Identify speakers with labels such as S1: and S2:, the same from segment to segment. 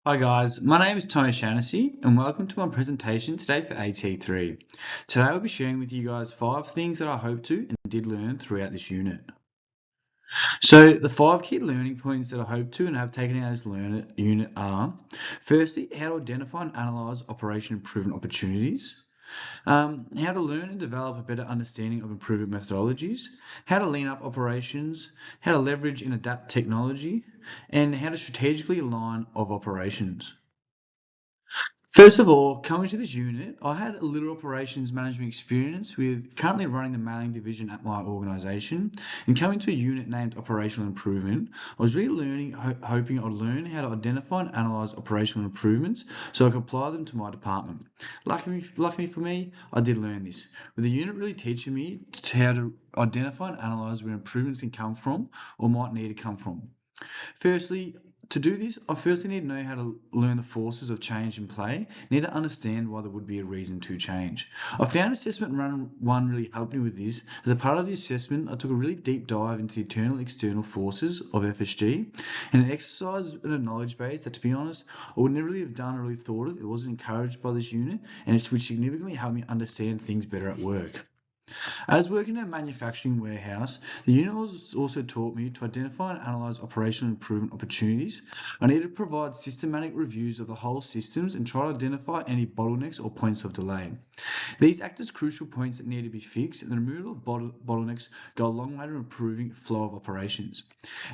S1: Hi guys, my name is Tony Shaughnessy and welcome to my presentation today for AT3. Today I'll be sharing with you guys 5 things that I hope to and did learn throughout this unit. So the 5 key learning points that I hope to and have taken out of this unit are, firstly, how to identify and analyse operation improvement opportunities. How to learn and develop a better understanding of improvement methodologies, how to lean up operations, how to leverage and adapt technology, and how to strategically align of operations. First of all, coming to this unit, I had a little operations management experience with currently running the mailing division at my organisation. And coming to a unit named Operational Improvement, I was really learning, hoping I'd learn how to identify and analyse operational improvements so I could apply them to my department. Luckily for me, I did learn this, with the unit really teaching me how to identify and analyse where improvements can come from or might need to come from. Firstly, to do this, I firstly need to know how to learn the forces of change in play. I need to understand why there would be a reason to change. I found assessment run one really helped me with this. As a part of the assessment, I took a really deep dive into the internal and external forces of FSG and an exercise and a knowledge base that, to be honest, I would never really have done or really thought of. It wasn't encouraged by this unit, and it would significantly help me understand things better at work. As working in a manufacturing warehouse, the unit also taught me to identify and analyze operational improvement opportunities. I need to provide systematic reviews of the whole systems and try to identify any bottlenecks or points of delay. These act as crucial points that need to be fixed, and the removal of bottlenecks go a long way to improving flow of operations.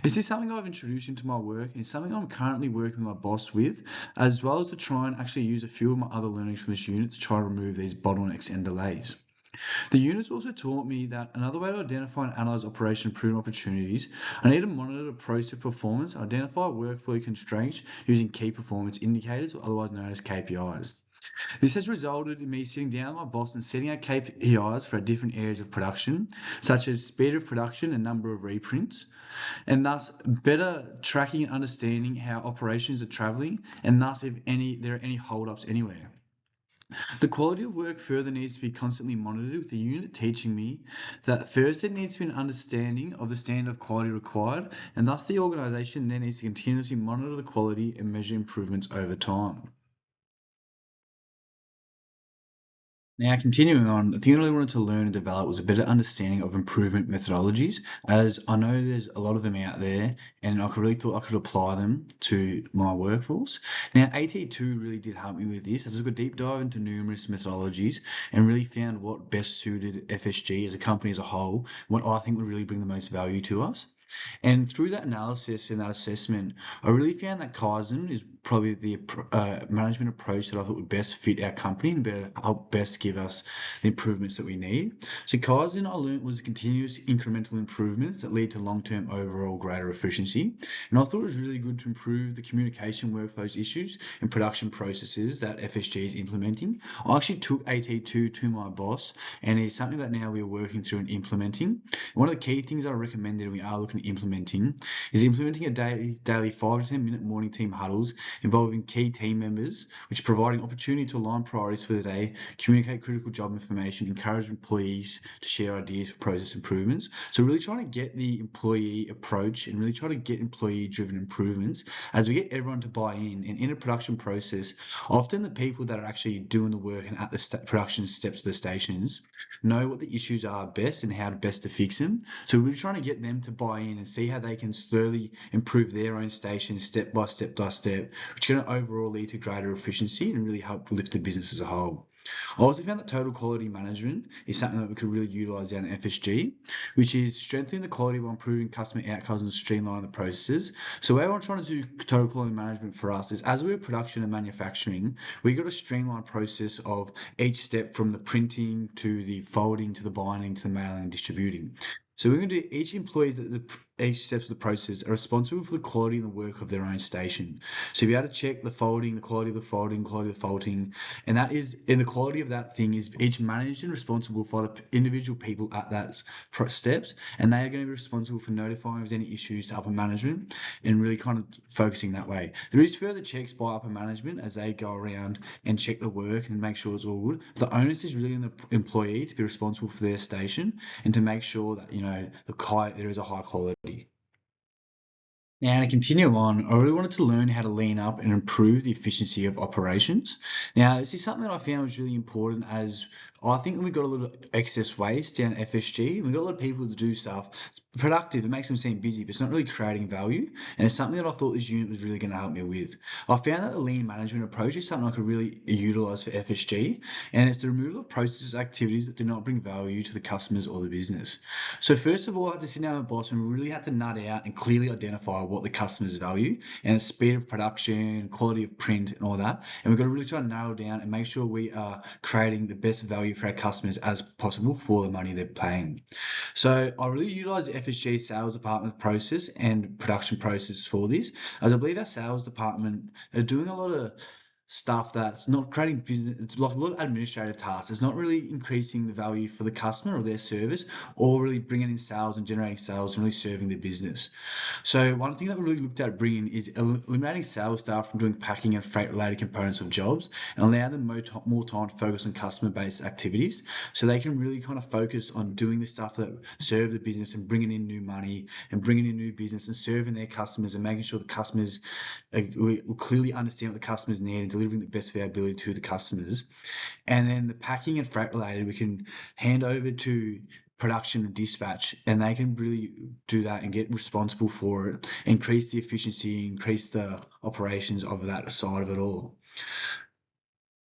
S1: This is something I've introduced into my work and is something I'm currently working with my boss with, as well as to try and actually use a few of my other learnings from this unit to try to remove these bottlenecks and delays. The units also taught me that another way to identify and analyze operation improvement opportunities, I need to monitor the process performance and identify workflow constraints using key performance indicators, or otherwise known as KPIs. This has resulted in me sitting down with my boss and setting out KPIs for different areas of production, such as speed of production and number of reprints, and thus better tracking and understanding how operations are traveling, and thus if there are any hold-ups anywhere. The quality of work further needs to be constantly monitored, with the unit teaching me that first there needs to be an understanding of the standard of quality required, and thus the organisation then needs to continuously monitor the quality and measure improvements over time. Now, continuing on, the thing I really wanted to learn and develop was a better understanding of improvement methodologies, as I know there's a lot of them out there, and I really thought I could apply them to my workforce. Now, AT2 really did help me with this, as I took a deep dive into numerous methodologies and really found what best suited FSG as a company as a whole, what I think would really bring the most value to us. And through that analysis and that assessment, I really found that Kaizen is probably the management approach that I thought would best fit our company and better help best give us the improvements that we need. So Kaizen, I learned, was continuous incremental improvements that lead to long-term overall greater efficiency. And I thought it was really good to improve the communication workflows issues and production processes that FSG is implementing. I actually took AT2 to my boss, and it's something that now we're working through and implementing. One of the key things I recommended we are looking at implementing is implementing a daily 5 to 10 minute morning team huddles involving key team members, which providing opportunity to align priorities for the day, communicate critical job information, encourage employees to share ideas for process improvements. So really trying to get the employee approach and really try to get employee driven improvements as we get everyone to buy in. And in a production process, often the people that are actually doing the work and at the production steps of the stations know what the issues are best and how to best to fix them. So we're trying to get them to buy in and see how they can slowly improve their own station step by step by step, which can overall lead to greater efficiency and really help lift the business as a whole. I also found that total quality management is something that we could really utilize down at FSG, which is strengthening the quality while improving customer outcomes and streamlining the processes. So where I'm trying to do total quality management for us is, as we're production and manufacturing, we got a streamlined process of each step, from the printing to the folding to the binding to the mailing and distributing. So we're going to do each employees at each steps of the process are responsible for the quality and the work of their own station. So be able to check the folding, the quality of the folding, quality of the folding, and that is, in the quality of that thing is each managed and responsible for the individual people at that steps, and they are going to be responsible for notifying if there's any issues to upper management and really kind of focusing that way. There is further checks by upper management as they go around and check the work and make sure it's all good. The onus is really on the employee to be responsible for their station and to make sure that there is a high quality. Now, to continue on, I really wanted to learn how to lean up and improve the efficiency of operations. Now, this is something that I found was really important as I think we got a little excess waste down at FSG. We got a lot of people to do stuff. It's productive, it makes them seem busy, but it's not really creating value. And it's something that I thought this unit was really going to help me with. I found that the lean management approach is something I could really utilize for FSG, and it's the removal of processes activities that do not bring value to the customers or the business. So first of all, I had to sit down with the boss and really had to nut out and clearly identify what the customers value and the speed of production, quality of print, and all that. And we've got to really try to narrow down and make sure we are creating the best value for our customers as possible for the money they're paying. So I really utilize the FSG sales department process and production process for this, as I believe our sales department are doing a lot of stuff that's not creating business. It's like a lot of administrative tasks. It's not really increasing the value for the customer or their service, or really bringing in sales and generating sales and really serving the business. So one thing that we really looked at bringing is eliminating sales staff from doing packing and freight related components of jobs and allow them more time to focus on customer based activities, so they can really kind of focus on doing the stuff that serve the business and bringing in new money and bringing in new business and serving their customers and making sure the customers we clearly understand what the customers need and delivering the best of our ability to the customers. And then the packing and freight related, we can hand over to production and dispatch, and they can really do that and get responsible for it, increase the efficiency, increase the operations of that side of it all.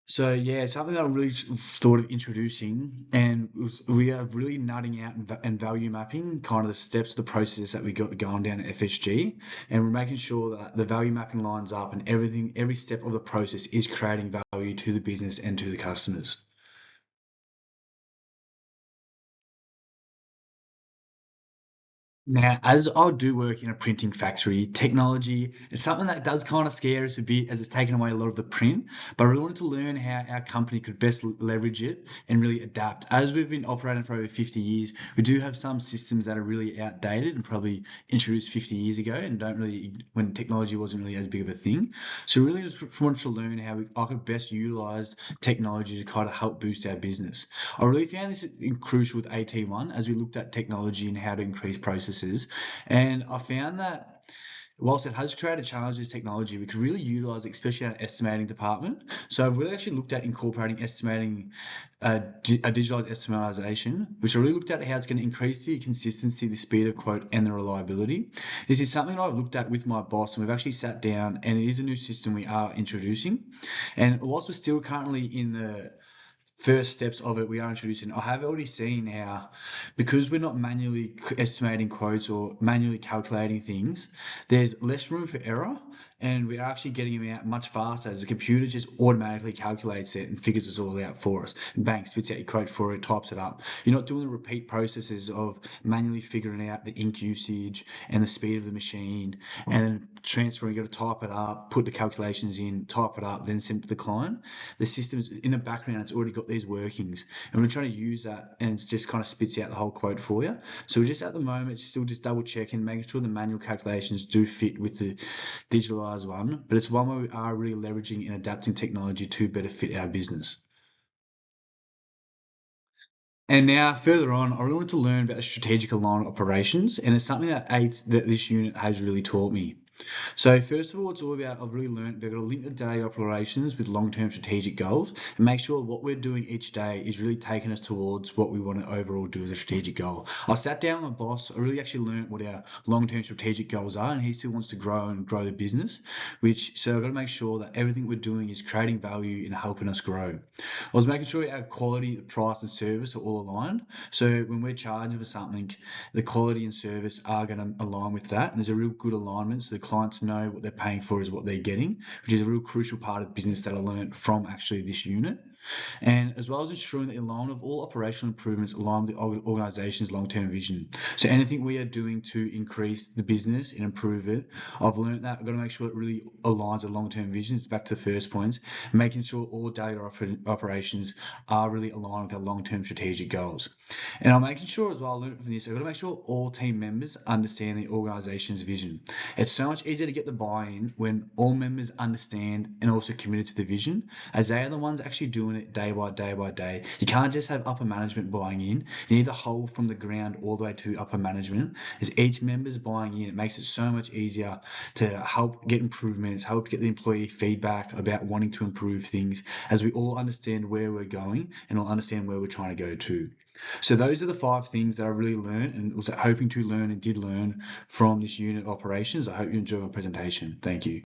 S1: So yeah, something that I really thought of introducing, and we are really nutting out and value mapping kind of the steps of the process that we got going down at FSG, and we're making sure that the value mapping lines up and everything, every step of the process is creating value to the business and to the customers. Now, as I do work in a printing factory, technology is something that does kind of scare us a bit as it's taken away a lot of the print. But I really wanted to learn how our company could best leverage it and really adapt. As we've been operating for over 50 years, we do have some systems that are really outdated and probably introduced 50 years ago and don't really, when technology wasn't really as big of a thing. So really just wanted to learn how I could best utilize technology to kind of help boost our business. I really found this crucial with AT1 as we looked at technology and how to increase processes. And I found that whilst it has created challenges, technology, we could really utilize, especially in our estimating department. So I've really actually looked at incorporating estimating, a digitalized estimation, which I really looked at how it's going to increase the consistency, the speed of quote, and the reliability. This is something I've looked at with my boss, and we've actually sat down, and it is a new system we are introducing. And whilst we're still currently in the first steps of it we are introducing, I have already seen how, because we're not manually estimating quotes or manually calculating things, there's less room for error, and we're actually getting them out much faster as the computer just automatically calculates it and figures it all out for us. Bang, spits out your quote for it, types it up. You're not doing the repeat processes of manually figuring out the ink usage and the speed of the machine and then transferring. You got to type it up, put the calculations in, type it up, then send it to the client. The system's in the background, it's already got these workings, and we're trying to use that, and it just kind of spits out the whole quote for you. So we're just at the moment still just double checking, making sure the manual calculations do fit with the digitalized one, but it's one where we are really leveraging and adapting technology to better fit our business. And now, further on, I really want to learn about the strategic alignment operations, and it's something that this unit has really taught me. So first of all, it's all about, I've really learned they've got to link the daily operations with long-term strategic goals and make sure what we're doing each day is really taking us towards what we want to overall do as a strategic goal. I sat down with my boss, I really actually learned what our long-term strategic goals are, and he still wants to grow the business, so I've got to make sure that everything we're doing is creating value and helping us grow. I was making sure our quality, price and service are all aligned. So when we're charging for something, the quality and service are going to align with that. And there's a real good alignment so the clients know what they're paying for is what they're getting, which is a real crucial part of business that I learned from actually this unit. And as well as ensuring that the alignment of all operational improvements align with the organisation's long-term vision. So anything we are doing to increase the business and improve it, I've learned that I've got to make sure it really aligns with long-term vision. It's back to the first point, making sure all data operations are really aligned with our long-term strategic goals. And I'm making sure as well, I learned from this, I've got to make sure all team members understand the organisation's vision. It's so much easier to get the buy-in when all members understand and also committed to the vision, as they are the ones actually doing doing it day by day by day. You can't just have upper management buying in. You need the whole from the ground all the way to upper management. As each member's buying in, it makes it so much easier to help get improvements, help get the employee feedback about wanting to improve things, as we all understand where we're going and all understand where we're trying to go to. So those are the 5 things that I really learned and was hoping to learn and did learn from this unit operations. I hope you enjoy my presentation. Thank you.